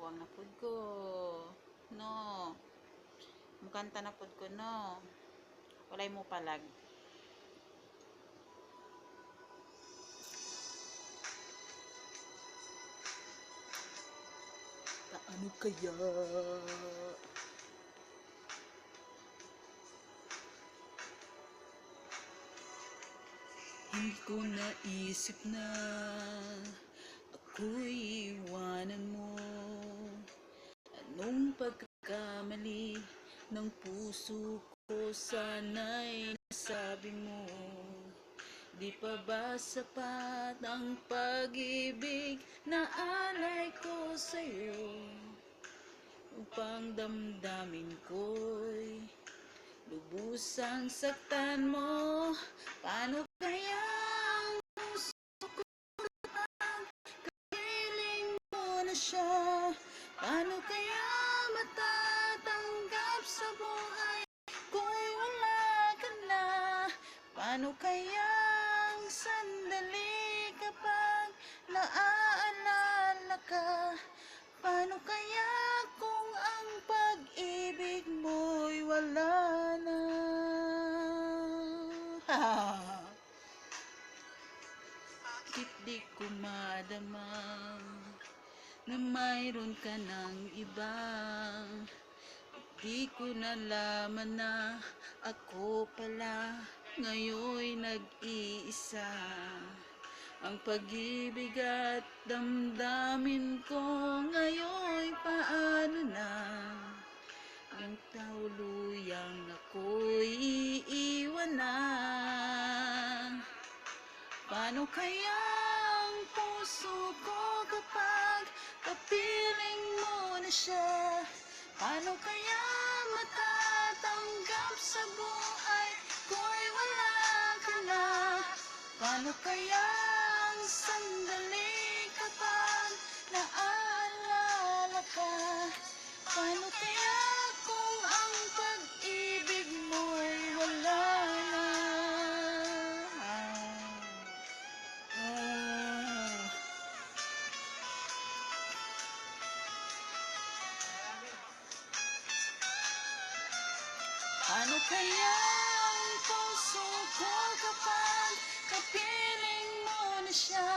Huwag na pud ko. No. Mukanta na pud ko, no. Walay mo palag. Paano kaya? Hindi ko naisip na ako'y iwanan mo. Anong pagkakamali ng puso ko, sana'y nasabi mo. Di pa ba sapat ang pag-ibig na alay ko sa'yo, upang damdamin ko'y lubusang saktan mo? Paano kaya ang puso ko kapag kapiling mo na siya? Paano kaya matatanggap sa buhay ko'y wala ka na? Paano kaya ang sandali kapag naaalala ka? Paano kaya kung ang pag-ibig mo'y wala na? Bakit di ko madama na mayroon ka ng iba? Di ko nalaman na ako pala ngayon'y nag-iisa. Ang pag-ibig at damdamin ko ngayon'y paano na? Ang tauluyang ako'y iiwan na. Paano kaya ang puso ko kapag kapiling mo na siya? Paano kaya matatanggap sa buhay ko'y wala ka na? Paano kaya ang sandali kapag naaalala ka? Paano kaya kung ang pag-ibig mo'y wala na? Paano kaya ang puso ko kapag kapiling mo na siya?